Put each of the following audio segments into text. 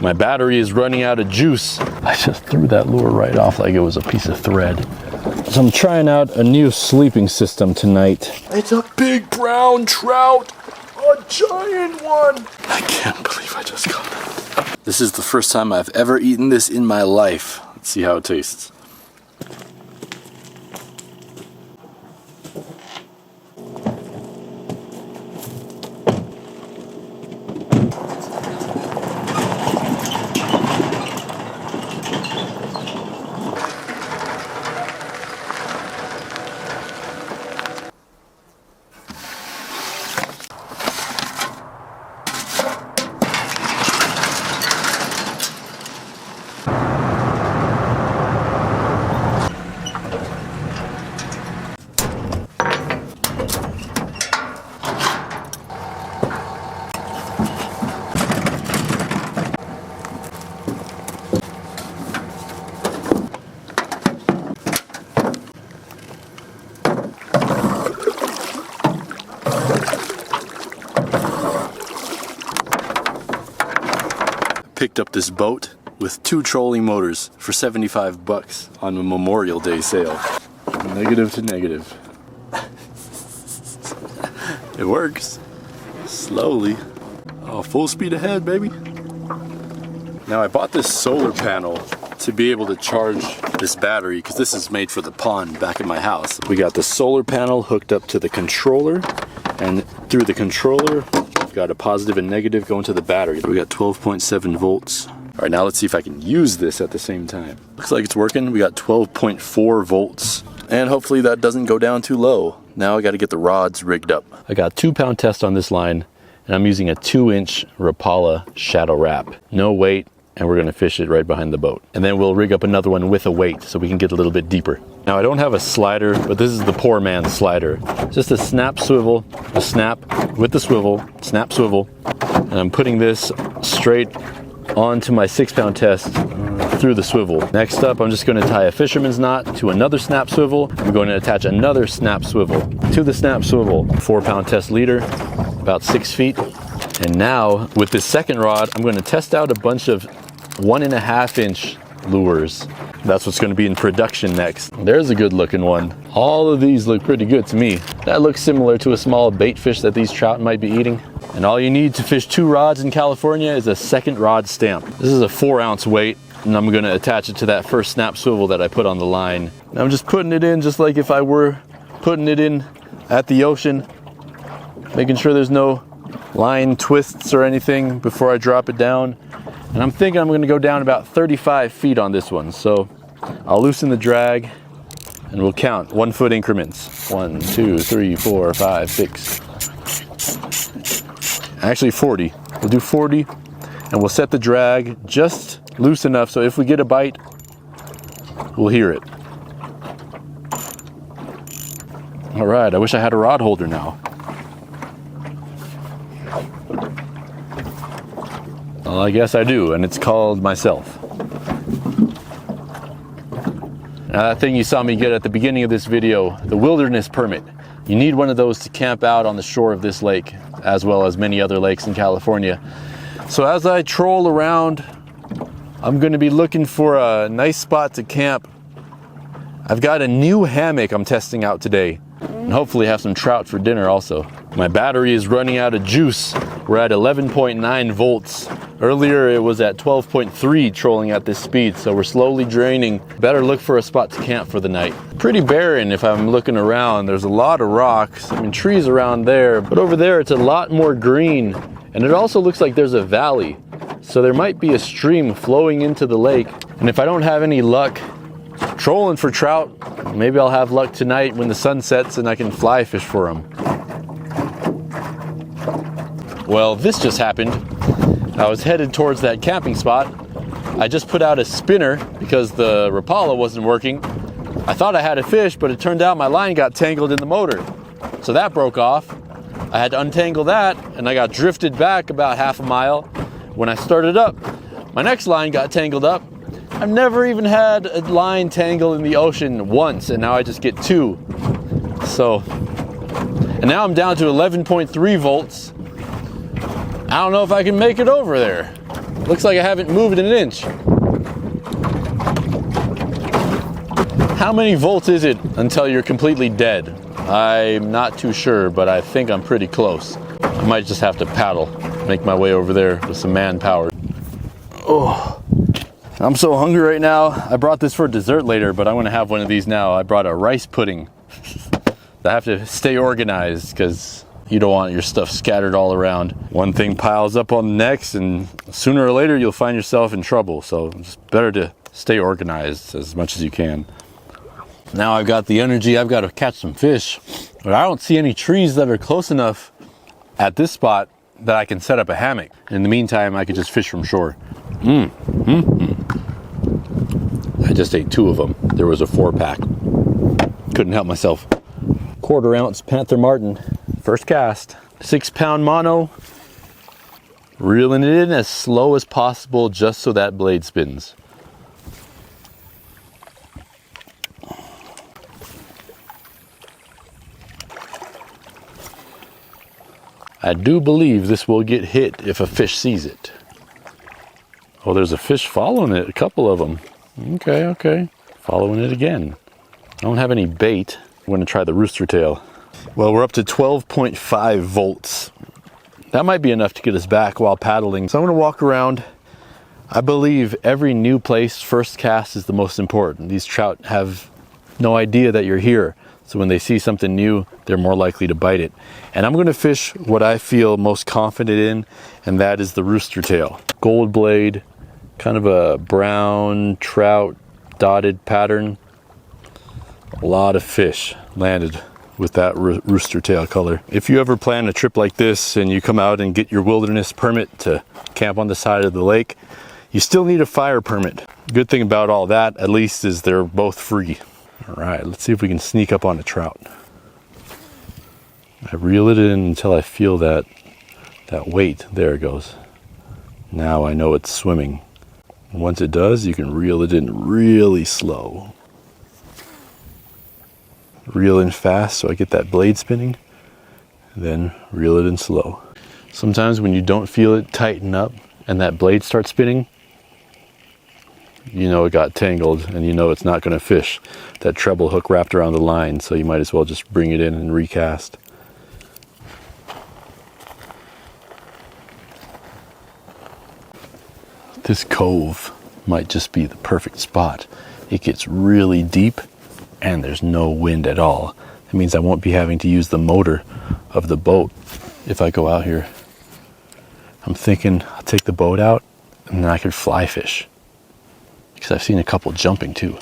My battery is running out of juice. I just threw that lure right off like it was a piece of thread. So I'm trying out a new sleeping system tonight. It's a big brown trout, a giant one. I can't believe I just caught it. This is the first time I've ever eaten this in my life. Let's see how it tastes. Picked up this boat with 2 trolling motors for 75 bucks on a Memorial Day sale. Negative to negative. It works. Slowly. Oh, full speed ahead, baby. Now I bought this solar panel to be able to charge this battery because this is made for the pond back in my house. We got the solar panel hooked up to the controller, and through the controller got a positive and negative going to the battery. We got 12.7 volts. All right, now let's see if I can use this at the same time. Looks like it's working. We got 12.4 volts. And hopefully that doesn't go down too low. Now I got to get the rods rigged up. I got 2-pound test on this line, and I'm using a 2-inch Rapala shadow wrap. No weight, and we're gonna fish it right behind the boat. And then we'll rig up another one with a weight so we can get a little bit deeper. Now I don't have a slider, but this is the poor man's slider. Just a snap swivel, a snap with the swivel, snap swivel. And I'm putting this straight onto my 6-pound test through the swivel. Next up, I'm just gonna tie a fisherman's knot to another snap swivel. I'm going to attach another snap swivel to the snap swivel. 4-pound test leader, about 6 feet. And now with this second rod, I'm going to test out a bunch of 1.5-inch lures. That's what's going to be in production next. There's a good looking one. All of these look pretty good to me. That looks similar to a small bait fish that these trout might be eating. And all you need to fish 2 rods in California is a second rod stamp. This is a 4-ounce weight, and I'm going to attach it to that first snap swivel that I put on the line. And I'm just putting it in just like if I were putting it in at the ocean, making sure there's no line twists or anything before I drop it down. And I'm thinking I'm going to go down about 35 feet on this one. So I'll loosen the drag and we'll count 1-foot increments. 1, 2, 3, 4, 5, 6. Actually 40. We'll do 40 and we'll set the drag just loose enough so if we get a bite, we'll hear it. All right, I wish I had a rod holder now. Well, I guess I do, and it's called myself. Now that thing you saw me get at the beginning of this video, the wilderness permit. You need one of those to camp out on the shore of this lake, as well as many other lakes in California. So as I troll around, I'm going to be looking for a nice spot to camp. I've got a new hammock I'm testing out today, and hopefully have some trout for dinner also. My battery is running out of juice. We're at 11.9 volts. Earlier it was at 12.3 trolling at this speed, so we're slowly draining. Better look for a spot to camp for the night. Pretty barren if I'm looking around. There's a lot of rocks, trees around there, but over there it's a lot more green. And it also looks like there's a valley. So there might be a stream flowing into the lake. And if I don't have any luck trolling for trout, maybe I'll have luck tonight when the sun sets and I can fly fish for them. Well, this just happened. I was headed towards that camping spot. I just put out a spinner because the Rapala wasn't working. I thought I had a fish, but it turned out my line got tangled in the motor. So that broke off. I had to untangle that, and I got drifted back about half a mile. When I started up, my next line got tangled up. I've never even had a line tangle in the ocean once, and now I just get 2. So, and now I'm down to 11.3 volts. I don't know if I can make it over there. Looks like I haven't moved an inch. How many volts is it until you're completely dead? I'm not too sure, but I think I'm pretty close. I might just have to paddle, make my way over there with some manpower. Oh, I'm so hungry right now. I brought this for dessert later, but I want to have one of these now. I brought a rice pudding. I have to stay organized because you don't want your stuff scattered all around. One thing piles up on the next, and sooner or later you'll find yourself in trouble. So it's better to stay organized as much as you can. Now I've got the energy, I've got to catch some fish, but I don't see any trees that are close enough at this spot that I can set up a hammock. In the meantime, I could just fish from shore. I just ate 2 of them. There was a 4-pack. Couldn't help myself. 1/4 ounce Panther Martin, first cast. 6-pound mono. Reeling it in as slow as possible just so that blade spins. I do believe this will get hit if a fish sees it. Oh, there's a fish following it, a couple of them. Okay. Following it again. I don't have any bait. I'm gonna try the rooster tail. Well, we're up to 12.5 volts. That might be enough to get us back while paddling. So I'm gonna walk around. I believe every new place, first cast is the most important. These trout have no idea that you're here. So when they see something new, they're more likely to bite it. And I'm gonna fish what I feel most confident in, and that is the rooster tail. Gold blade, kind of a brown trout dotted pattern. A lot of fish landed with that rooster tail color. If you ever plan a trip like this and you come out and get your wilderness permit to camp on the side of the lake, you still need a fire permit. Good thing about all that, at least, is they're both free. All right, let's see if we can sneak up on a trout. I reel it in until I feel that weight. There it goes. Now I know it's swimming. Once it does, you can reel it in really slow. Reel in fast so I get that blade spinning, then reel it in slow. Sometimes when you don't feel it tighten up and that blade starts spinning, you know it got tangled and you know it's not going to fish. That treble hook wrapped around the line, so you might as well just bring it in and recast. This cove might just be the perfect spot. It gets really deep and there's no wind at all. That means I won't be having to use the motor of the boat if I go out here. I'm thinking I'll take the boat out and then I could fly fish, because I've seen a couple jumping too.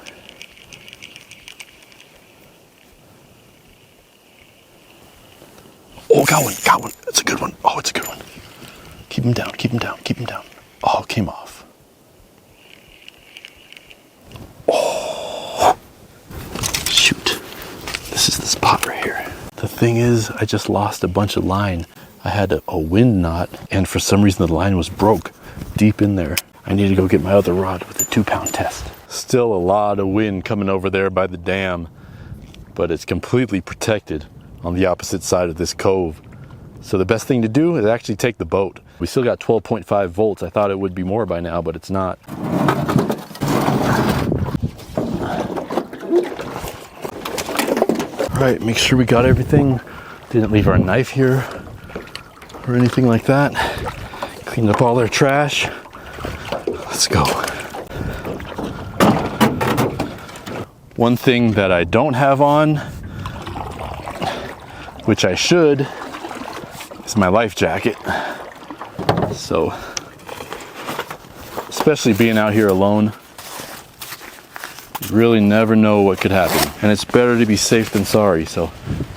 Oh, got one. It's a good one. Oh, it's a good one. Keep him down. Oh, it came off. Oh, shoot. This is the spot right here. The thing is, I just lost a bunch of line. I had a wind knot, and for some reason the line was broke deep in there. I need to go get my other rod with a 2-pound test. Still a lot of wind coming over there by the dam, but it's completely protected on the opposite side of this cove. So the best thing to do is actually take the boat. We still got 12.5 volts. I thought it would be more by now, but it's not. All right, make sure we got everything. Didn't leave our knife here or anything like that. Cleaned up all their trash. Let's go. One thing that I don't have on, which I should, is my life jacket. So, especially being out here alone, you really never know what could happen. And it's better to be safe than sorry, so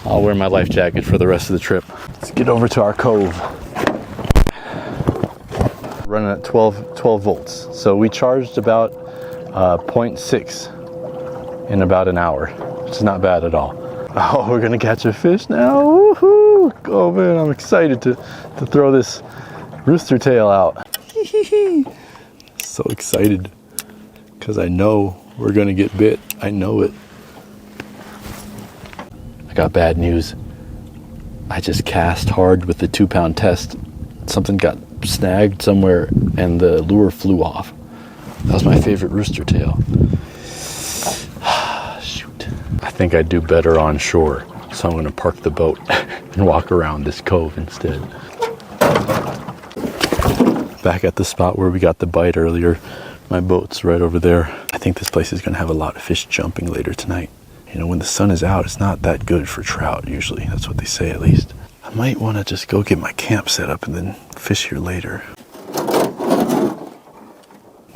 I'll wear my life jacket for the rest of the trip. Let's get over to our cove. Running at 12 volts. So we charged about 0.6 in about an hour, which is not bad at all. Oh, we're gonna catch a fish now. Woohoo! Oh man, I'm excited to throw this rooster tail out. So excited, because I know we're gonna get bit. I know it. I got bad news. I just cast hard with the 2-pound test. Something got snagged somewhere and the lure flew off. That was my favorite rooster tail. Shoot. I think I'd do better on shore, so I'm going to park the boat and walk around this cove instead. Back at the spot where we got the bite earlier. My boat's right over there. I think this place is going to have a lot of fish jumping later tonight. You know, when the sun is out, it's not that good for trout usually. That's what they say, at least. I might want to just go get my camp set up and then fish here later.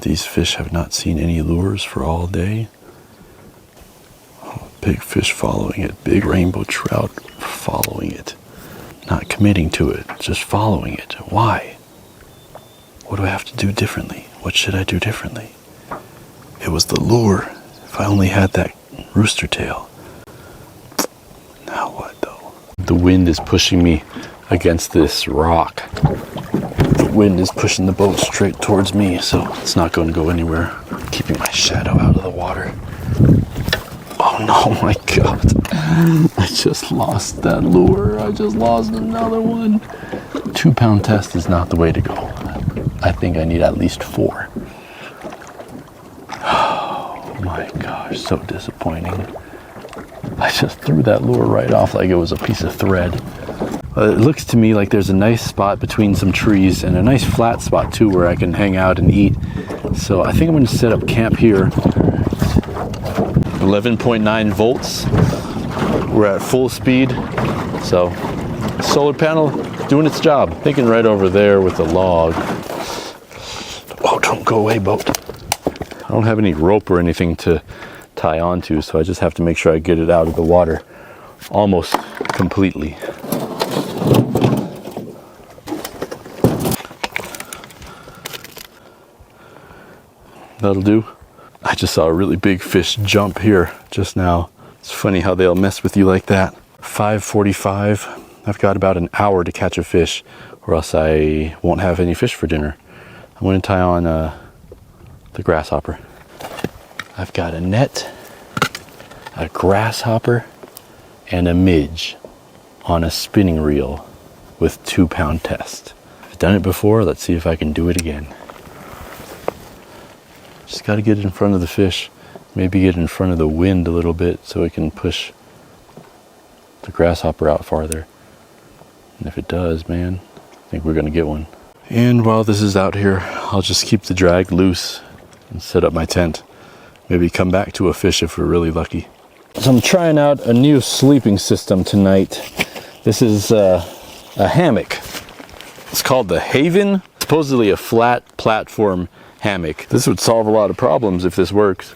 These fish have not seen any lures for all day. Oh, big fish following it. Big rainbow trout following it. Not committing to it, just following it. Why? What do I have to do differently? What should I do differently? It was the lure. If I only had that rooster tail. Now what though? The wind is pushing me against this rock. The wind is pushing the boat straight towards me, so it's not going to go anywhere. Keeping my shadow out of the water. Oh no, my God. I just lost that lure. I just lost another one. 2 pound test is not the way to go. I think I need at least 4. Oh my gosh, so disappointing. I just threw that lure right off like it was a piece of thread. It looks to me like there's a nice spot between some trees and a nice flat spot too where I can hang out and eat. So I think I'm going to set up camp here. 11.9 volts. We're at full speed. So solar panel doing its job. Thinking right over there with the log. Oh, don't go away, boat. I don't have any rope or anything to tie onto, so I just have to make sure I get it out of the water almost completely. That'll do. I just saw a really big fish jump here just now. It's funny how they'll mess with you like that. 5:45. I've got about an hour to catch a fish, or else I won't have any fish for dinner. I'm going to tie on the grasshopper. I've got a net, a grasshopper, and a midge on a spinning reel with 2 pound test. I've done it before. Let's see if I can do it again. Just got to get in front of the fish. Maybe get in front of the wind a little bit so it can push the grasshopper out farther. And if it does, man, I think we're going to get one. And while this is out here, I'll just keep the drag loose and set up my tent. Maybe come back to a fish if we're really lucky. So I'm trying out a new sleeping system tonight. This is a hammock. It's called the Haven. Supposedly a flat platform hammock. This would solve a lot of problems if this works.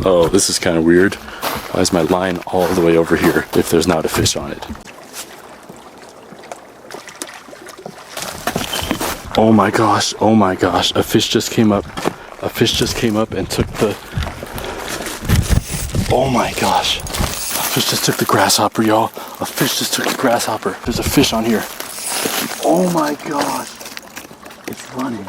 Oh, this is kind of weird. Why is my line all the way over here if there's not a fish on it? Oh my gosh, a fish just came up. A fish just came up and took the... Oh my gosh. A fish just took the grasshopper, y'all. A fish just took the grasshopper. There's a fish on here. Oh my gosh. It's running.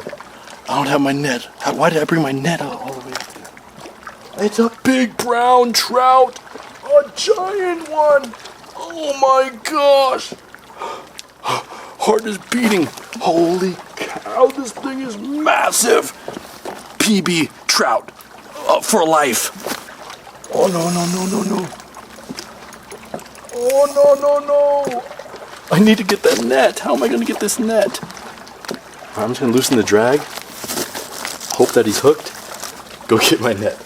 I don't have my net. Why did I bring my net out all the way up there? It's a big brown trout. A giant one. Oh my gosh. Heart is beating. Holy cow, this thing is massive. PB trout for life. Oh no, no, no, no, no. Oh no, no, no. I need to get that net. How am I going to get this net? I'm just going to loosen the drag. Hope that he's hooked. Go get my net.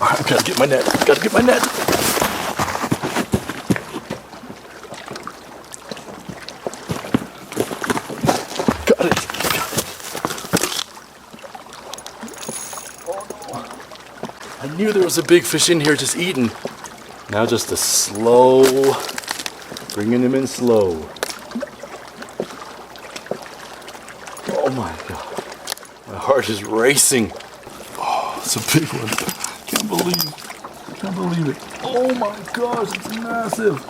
I gotta get my net. Gotta get my net. Got it. Oh no. I knew there was a big fish in here just eating. Now just a slow, bringing him in slow. Oh my God. My heart is racing. Oh, it's a big one. Can't believe it. Oh my gosh, it's massive.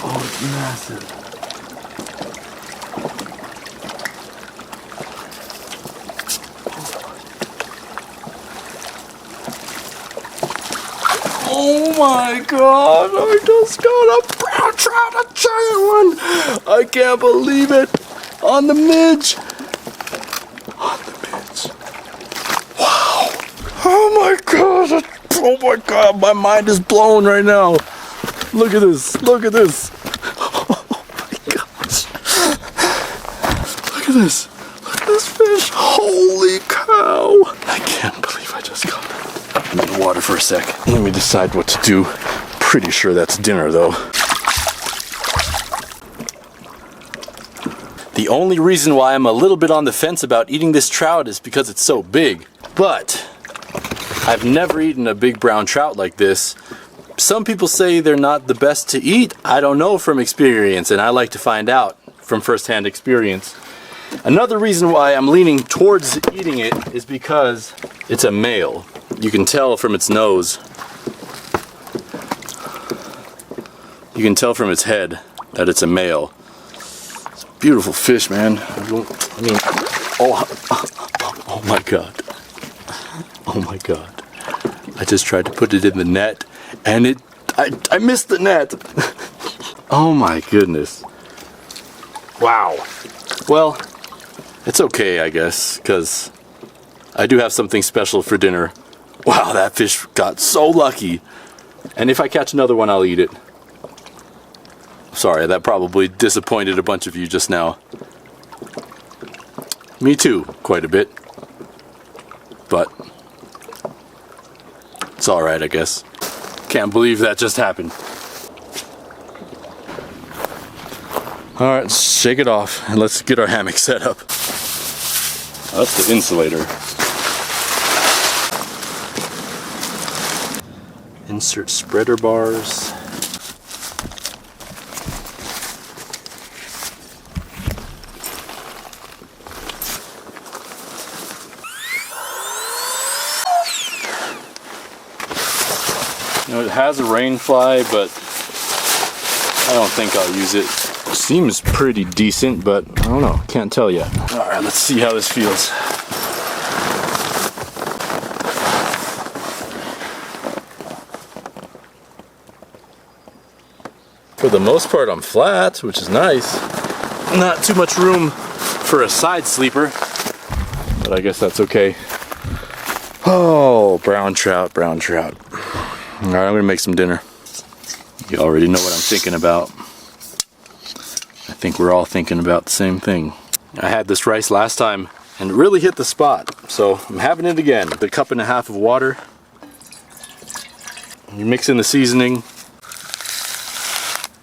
Oh, it's massive. Oh my god, I just got a brown trout, a giant one. I can't believe it. On the midge. On the midge. Wow. Oh my god. Oh my god, my mind is blown right now. Look at this. Look at this. Oh my gosh. Look at this. Look at this fish. Holy cow. I can't believe I just got it. I'm in the water for a sec. Let me decide what to do. Pretty sure that's dinner though. The only reason why I'm a little bit on the fence about eating this trout is because it's so big. But I've never eaten a big brown trout like this. Some people say they're not the best to eat. I don't know from experience, and I like to find out from first-hand experience. Another reason why I'm leaning towards eating it is because it's a male. You can tell from its nose. You can tell from its head that it's a male. It's a beautiful fish, man. Oh my god. Oh my god. I just tried to put it in the net and I missed the net. Oh my goodness. Wow. Well, it's okay, I guess, because I do have something special for dinner. Wow, that fish got so lucky. And if I catch another one, I'll eat it. Sorry, that probably disappointed a bunch of you just now. Me too, quite a bit. But it's alright, I guess. Can't believe that just happened. Alright, let's shake it off and let's get our hammock set up. That's the insulator. Insert spreader bars. You know, it has a rain fly, but I don't think I'll use it. Seems pretty decent, but I don't know, can't tell yet. Alright, let's see how this feels. For the most part, I'm flat, which is nice. Not too much room for a side sleeper, but I guess that's okay. Oh, brown trout, brown trout. Alright, I'm gonna make some dinner. You already know what I'm thinking about. I think we're all thinking about the same thing. I had this rice last time and it really hit the spot, so I'm having it again. The 1.5 cups of water. You mix in the seasoning.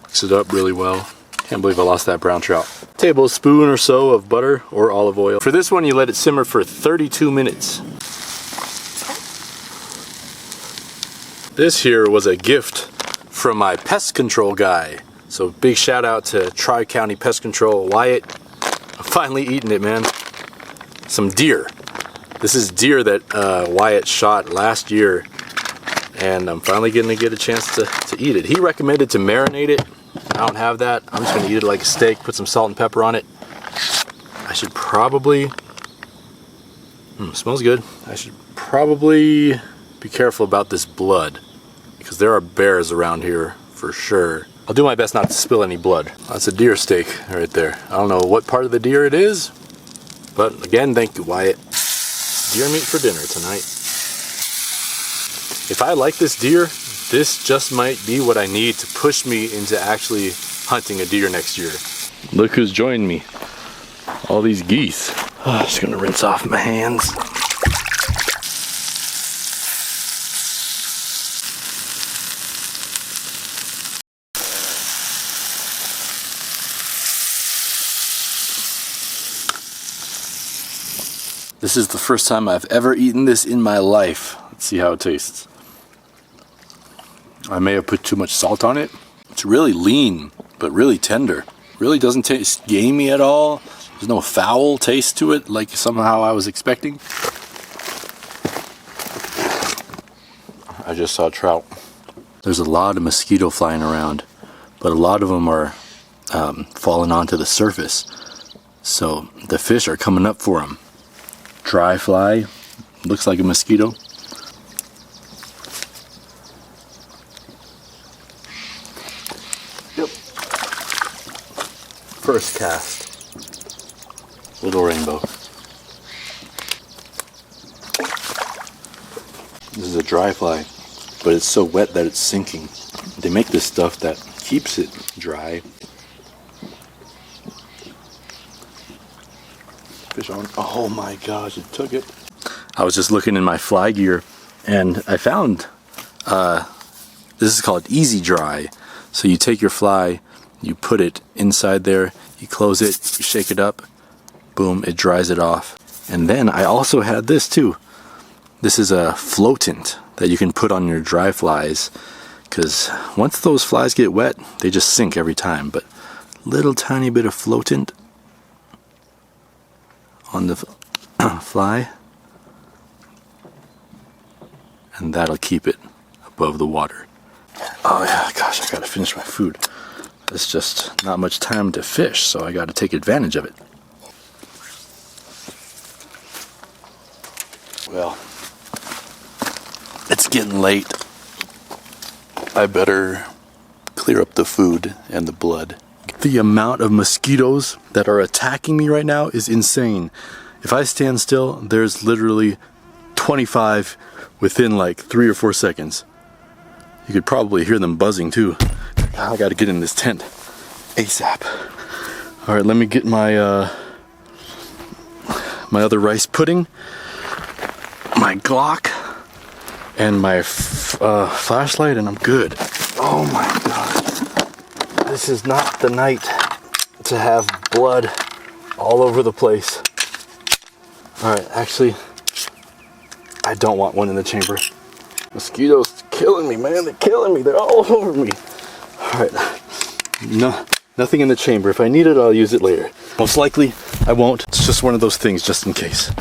Mix it up really well. Can't believe I lost that brown trout. Tablespoon or so of butter or olive oil. For this one, you let it simmer for 32 minutes. This here was a gift from my pest control guy. So big shout out to Tri-County Pest Control, Wyatt. I'm finally eating it, man. Some deer. This is deer that Wyatt shot last year. And I'm finally getting to get a chance to eat it. He recommended to marinate it. I don't have that. I'm just gonna eat it like a steak, put some salt and pepper on it. I should probably, smells good. I should probably be careful about this blood, because there are bears around here for sure. I'll do my best not to spill any blood. That's a deer steak right there. I don't know what part of the deer it is, but again, thank you, Wyatt. Deer meat for dinner tonight. If I like this deer, this just might be what I need to push me into actually hunting a deer next year. Look who's joined me. All these geese. I'm just gonna rinse off my hands. This is the first time I've ever eaten this in my life. Let's see how it tastes. I may have put too much salt on it. It's really lean, but really tender. Really doesn't taste gamey at all. There's no foul taste to it like somehow I was expecting. I just saw trout. There's a lot of mosquito flying around, but a lot of them are falling onto the surface. So the fish are coming up for them. Dry fly, looks like a mosquito. Yep. First cast. Little rainbow. This is a dry fly, but it's so wet that it's sinking. They make this stuff that keeps it dry. Fish on. Oh my gosh, it took it. I was just looking in my fly gear and I found this is called Easy Dry. So you take your fly, you put it inside there, you close it, you shake it up, boom, it dries it off. And then I also had this too. This is a floatant that you can put on your dry flies, because once those flies get wet, they just sink every time. But little tiny bit of floatant on the fly, and that'll keep it above the water. Oh yeah, gosh, I gotta finish my food. There's just not much time to fish, so I gotta take advantage of it. Well, it's getting late. I better clear up the food and the blood. The amount of mosquitoes that are attacking me right now is insane. If I stand still, there's literally 25 within like 3 or 4 seconds. You could probably hear them buzzing too. I gotta get in this tent ASAP. All right, let me get my my other rice pudding, my Glock, and my flashlight, and I'm good. Oh my god. This is not the night to have blood all over the place. Alright, actually, I don't want one in the chamber. Mosquitoes killing me, man. They're killing me. They're all over me. Alright. No, nothing in the chamber. If I need it, I'll use it later. Most likely, I won't. It's just one of those things, just in case.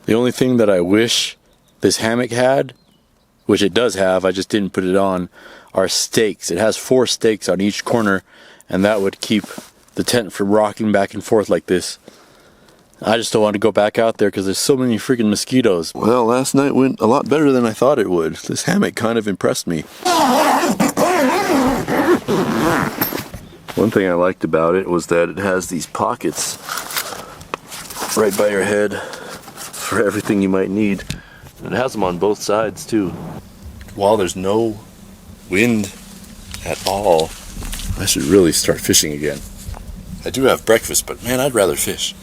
The only thing that I wish this hammock had, which it does have, I just didn't put it on, are stakes. It has 4 stakes on each corner, and that would keep the tent from rocking back and forth like this. I just don't want to go back out there because there's so many freaking mosquitoes. Well, last night went a lot better than I thought it would. This hammock kind of impressed me. One thing I liked about it was that it has these pockets right by your head for everything you might need. And it has them on both sides too. While there's no wind at all, I should really start fishing again. I do have breakfast, but man, I'd rather fish.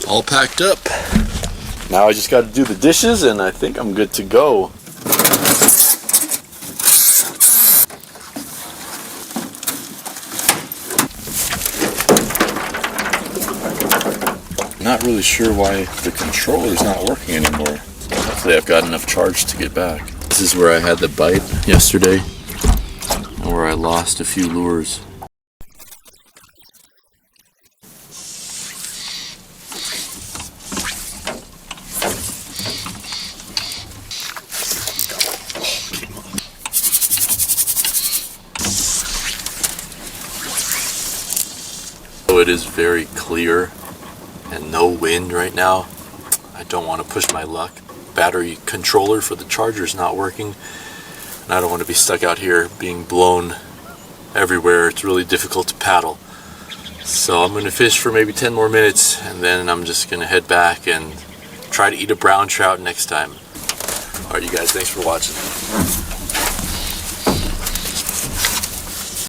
All packed up. Now I just got to do the dishes and I think I'm good to go. Not really sure why the controller's not working anymore. Hopefully I've got enough charge to get back. This is where I had the bite yesterday and where I lost a few lures. So it is very clear and no wind right now. I don't want to push my luck. Battery controller for the charger is not working, and I don't want to be stuck out here being blown everywhere. It's really difficult to paddle. So I'm going to fish for maybe 10 more minutes, and then I'm just going to head back and try to eat a brown trout next time. Alright you guys, thanks for watching.